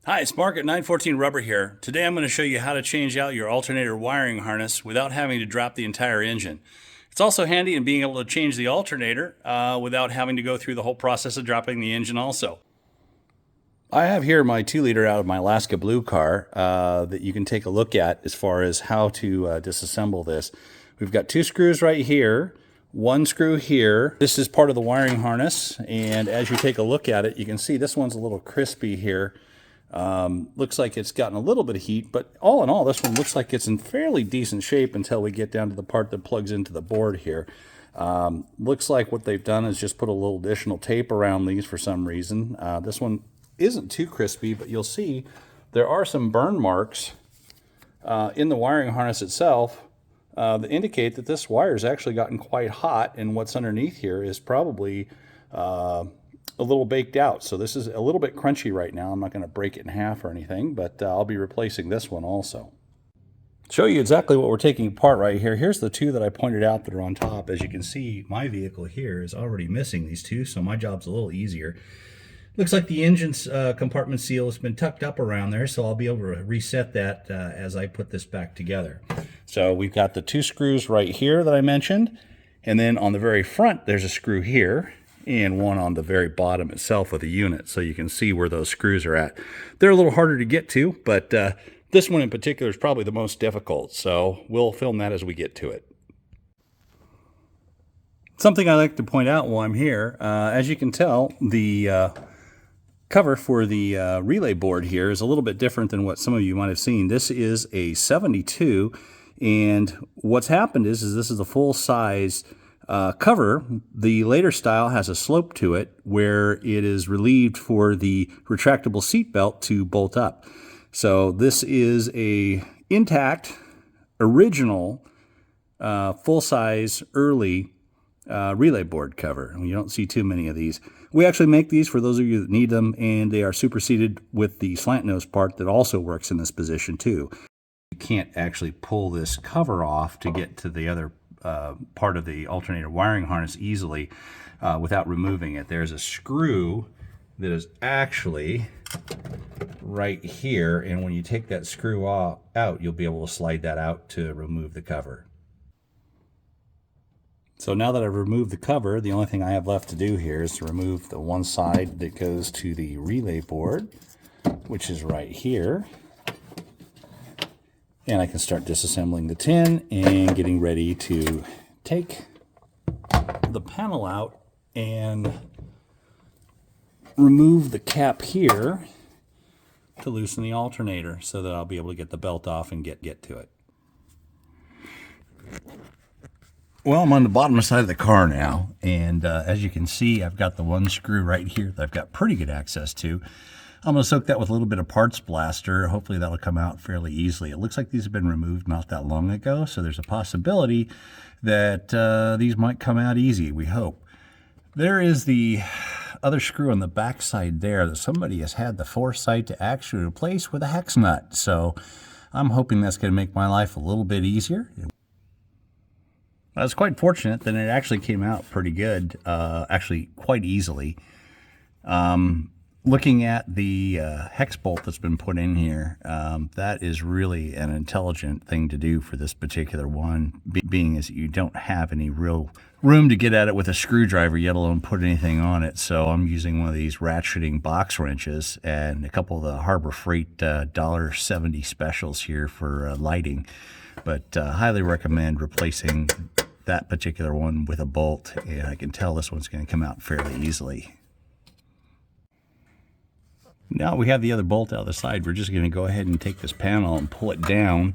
Hi, it's Mark at 914 Rubber here. Today I'm going to show you how to change out your alternator wiring harness without having to drop the entire engine. It's also handy in being able to change the alternator without having to go through the whole process of dropping the engine also. I have here my 2-liter out of my Alaska Blue car that you can take a look at as far as how to disassemble this. We've got 2 screws right here, 1 screw here. This is part of the wiring harness, and as you take a look at it, you can see this one's a little crispy here. Looks like it's gotten a little bit of heat, but all in all, this one looks like it's in fairly decent shape until we get down to the part that plugs into the board here. Looks like what they've done is just put a little additional tape around these for some reason. This one isn't too crispy, but you'll see there are some burn marks in the wiring harness itself that indicate that this wire's actually gotten quite hot, and what's underneath here is probably a little baked out. So this is a little bit crunchy right now. I'm not going to break it in half or anything, but I'll be replacing this one also. Show you exactly what we're taking apart right here. Here's the 2 that I pointed out that are on top. As you can see, my vehicle here is already missing these 2, so my job's a little easier. Looks like the engine's compartment seal has been tucked up around there, so I'll be able to reset that as I put this back together. So we've got the 2 screws right here that I mentioned, and then on the very front there's a screw here, and one on the very bottom itself of the unit, so you can see where those screws are at. They're a little harder to get to, but this one in particular is probably the most difficult, so we'll film that as we get to it. Something I like to point out while I'm here, as you can tell, the cover for the relay board here is a little bit different than what some of you might have seen. This is a 72, and what's happened is this is a full-size cover. The later style has a slope to it where it is relieved for the retractable seat belt to bolt up. So this is a intact, original, full-size, early relay board cover. You don't see too many of these. We actually make these for those of you that need them, and they are superseded with the slant nose part that also works in this position too. You can't actually pull this cover off to get to the other part of the alternator wiring harness easily without removing it. There's a screw that is actually right here, and when you take that screw out, you'll be able to slide that out to remove the cover. So now that I've removed the cover, the only thing I have left to do here is to remove the one side that goes to the relay board, which is right here. And I can start disassembling the tin and getting ready to take the panel out and remove the cap here to loosen the alternator so that I'll be able to get the belt off and get to it. Well, I'm on the bottom side of the car now, and as you can see, I've got the one screw right here that I've got pretty good access to. I'm going to soak that with a little bit of parts blaster. Hopefully that'll come out fairly easily. It looks like these have been removed not that long ago, so there's a possibility that these might come out easy, we hope. There is the other screw on the back side there that somebody has had the foresight to actually replace with a hex nut. So I'm hoping that's going to make my life a little bit easier. I was quite fortunate that it actually came out pretty good, actually quite easily. Looking at the hex bolt that's been put in here, that is really an intelligent thing to do for this particular one, being as you don't have any real room to get at it with a screwdriver, yet alone put anything on it. So I'm using one of these ratcheting box wrenches and a couple of the Harbor Freight $1.70 specials here for lighting. But highly recommend replacing that particular one with a bolt, and I can tell this one's going to come out fairly easily. Now we have the other bolt out the side, we're just going to go ahead and take this panel and pull it down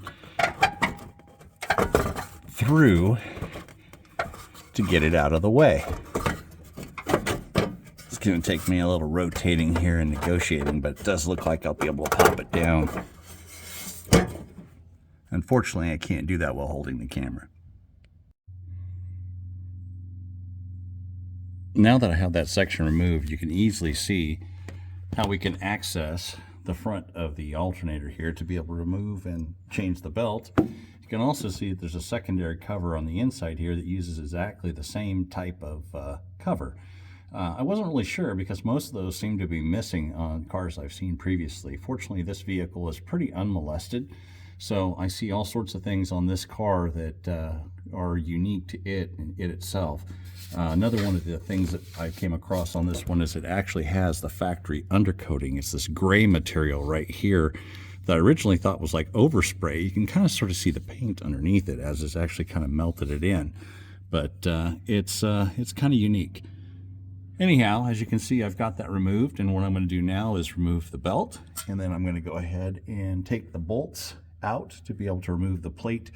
through to get it out of the way. It's going to take me a little rotating here and negotiating, but it does look like I'll be able to pop it down. Unfortunately, I can't do that while holding the camera. Now that I have that section removed, you can easily see how we can access the front of the alternator here to be able to remove and change the belt. You can also see that there's a secondary cover on the inside here that uses exactly the same type of cover. I wasn't really sure because most of those seem to be missing on cars I've seen previously. Fortunately, this vehicle is pretty unmolested, so I see all sorts of things on this car that are unique to it and it itself. Another one of the things that I came across on this one is it actually has the factory undercoating. It's this gray material right here that I originally thought was like overspray. You can kind of sort of see the paint underneath it as it's actually kind of melted it in, but it's kind of unique. Anyhow, as you can see, I've got that removed, and what I'm going to do now is remove the belt, and then I'm going to go ahead and take the bolts out to be able to remove the plate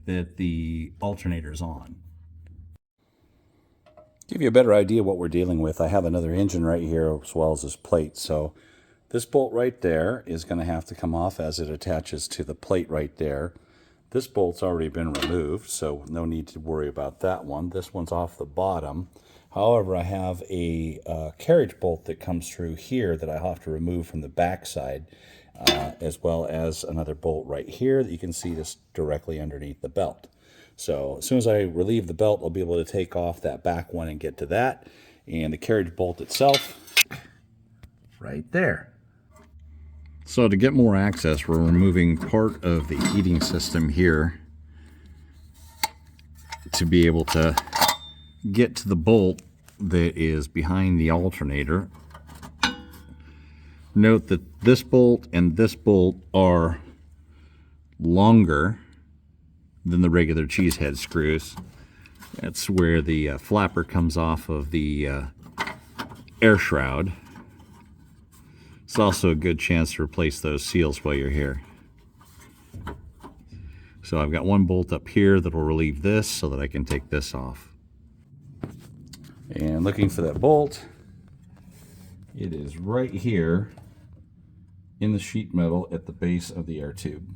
that the alternator is on. Give you a better idea what we're dealing with, I have another engine right here as well as this plate. So this bolt right there is going to have to come off as it attaches to the plate right there. This bolt's already been removed, so no need to worry about that one. This one's off the bottom. However, I have a carriage bolt that comes through here that I have to remove from the back side, as well as another bolt right here that you can see this directly underneath the belt. So as soon as I relieve the belt, I'll be able to take off that back one and get to that. And the carriage bolt itself, right there. So to get more access, we're removing part of the heating system here to be able to get to the bolt that is behind the alternator. Note that this bolt and this bolt are longer than the regular cheese head screws. That's where the flapper comes off of the air shroud. It's also a good chance to replace those seals while you're here. So I've got one bolt up here that will relieve this so that I can take this off. And looking for that bolt, it is right here in the sheet metal at the base of the air tube.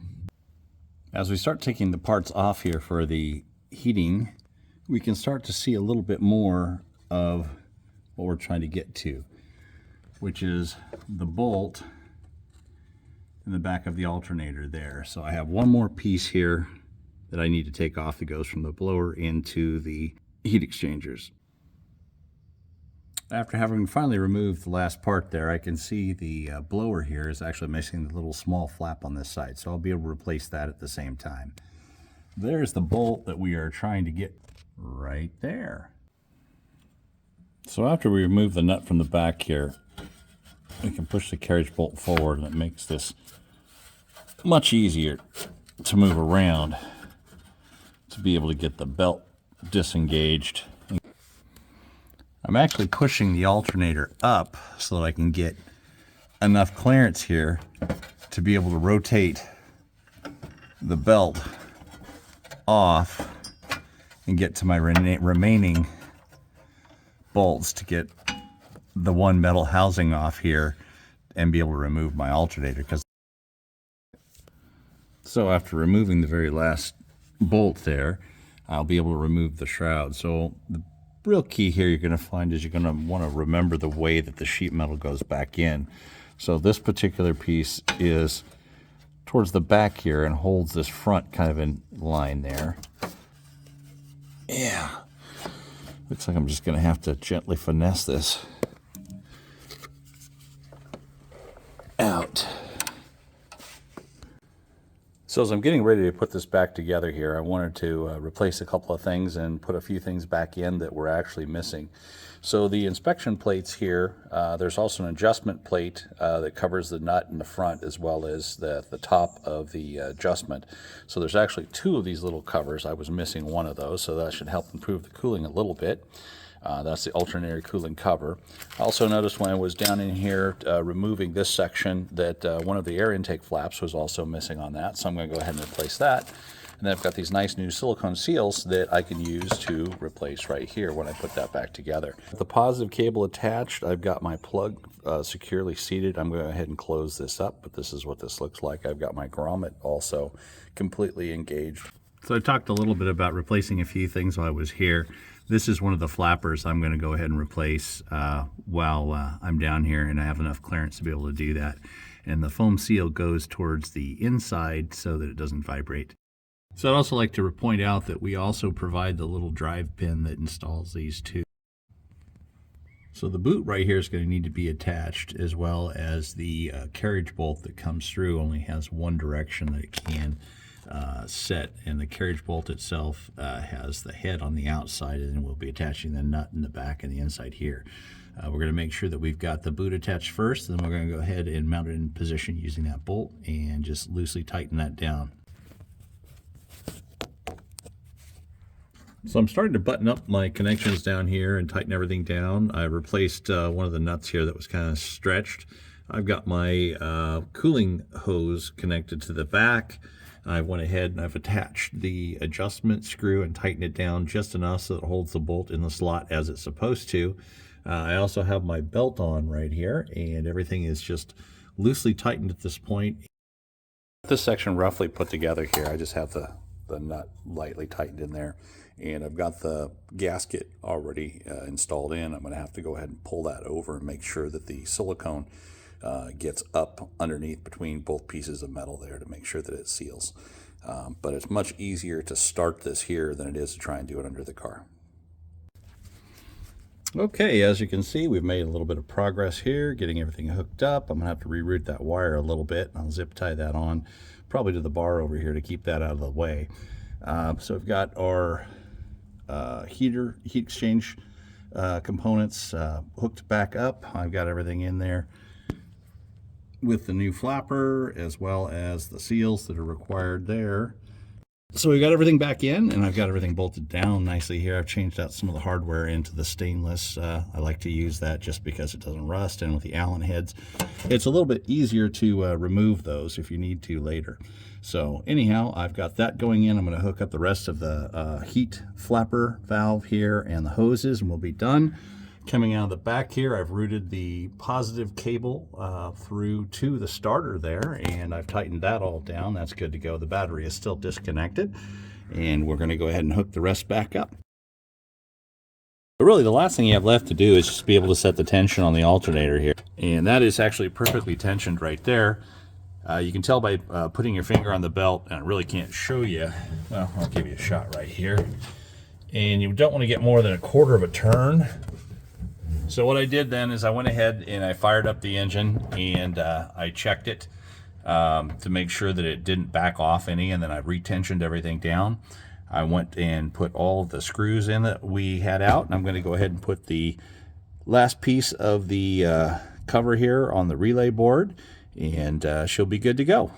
As we start taking the parts off here for the heating, we can start to see a little bit more of what we're trying to get to, which is the bolt in the back of the alternator there. So I have one more piece here that I need to take off that goes from the blower into the heat exchangers. After having finally removed the last part there, I can see the blower here is actually missing the little small flap on this side, so I'll be able to replace that at the same time. There's the bolt that we are trying to get right there. So after we remove the nut from the back here, we can push the carriage bolt forward, and it makes this much easier to move around to be able to get the belt disengaged. I'm actually pushing the alternator up so that I can get enough clearance here to be able to rotate the belt off and get to my remaining bolts to get the one metal housing off here and be able to remove my alternator. So after removing the very last bolt there, I'll be able to remove the shroud. So the real key here you're going to find is you're going to want to remember the way that the sheet metal goes back in. So this particular piece is towards the back here and holds this front kind of in line there. Yeah. Looks like I'm just going to have to gently finesse this out. So as I'm getting ready to put this back together here, I wanted to replace a couple of things and put a few things back in that were actually missing. So the inspection plates here, there's also an adjustment plate that covers the nut in the front as well as the top of the adjustment. So there's actually two of these little covers. I was missing one of those, so that should help improve the cooling a little bit. That's the alternator cooling cover. I also noticed when I was down in here removing this section that one of the air intake flaps was also missing on that, so I'm going to go ahead and replace that. And then I've got these nice new silicone seals that I can use to replace right here when I put that back together. With the positive cable attached, I've got my plug securely seated. I'm going to go ahead and close this up, but this is what this looks like. I've got my grommet also completely engaged. So I talked a little bit about replacing a few things while I was here. This is one of the flappers I'm going to go ahead and replace while I'm down here, and I have enough clearance to be able to do that. And the foam seal goes towards the inside so that it doesn't vibrate. So I'd also like to point out that we also provide the little drive pin that installs these two. So the boot right here is going to need to be attached, as well as the carriage bolt that comes through only has one direction that it can set, and the carriage bolt itself has the head on the outside, and then we'll be attaching the nut in the back and the inside here. We're going to make sure that we've got the boot attached first, then we're going to go ahead and mount it in position using that bolt and just loosely tighten that down. So I'm starting to button up my connections down here and tighten everything down. I replaced one of the nuts here that was kind of stretched. I've got my cooling hose connected to the back. I went ahead and I've attached the adjustment screw and tightened it down just enough so it holds the bolt in the slot as it's supposed to. I also have my belt on right here, and everything is just loosely tightened at this point. This section roughly put together here. I just have the nut lightly tightened in there, and I've got the gasket already installed in. I'm going to have to go ahead and pull that over and make sure that the silicone gets up underneath between both pieces of metal there to make sure that it seals. But it's much easier to start this here than it is to try and do it under the car. Okay, as you can see, we've made a little bit of progress here, getting everything hooked up. I'm going to have to reroute that wire a little bit. I'll zip tie that on, probably to the bar over here to keep that out of the way. So we've got our heat exchange components hooked back up. I've got everything in there with the new flapper, as well as the seals that are required there. So we got everything back in, and I've got everything bolted down nicely here. I've changed out some of the hardware into the stainless. I like to use that just because it doesn't rust, and with the Allen heads, it's a little bit easier to remove those if you need to later. So anyhow, I've got that going in. I'm going to hook up the rest of the heat flapper valve here and the hoses, and we'll be done. Coming out of the back here, I've routed the positive cable through to the starter there, and I've tightened that all down. That's good to go. The battery is still disconnected, and we're going to go ahead and hook the rest back up. But really, the last thing you have left to do is just be able to set the tension on the alternator here, and that is actually perfectly tensioned right there. You can tell by putting your finger on the belt, and I really can't show you. Well, I'll give you a shot right here. And you don't want to get more than 1/4 of a turn. So what I did then is I went ahead and I fired up the engine, and I checked it to make sure that it didn't back off any, and then I retensioned everything down. I went and put all of the screws in that we had out, and I'm going to go ahead and put the last piece of the cover here on the relay board, and she'll be good to go.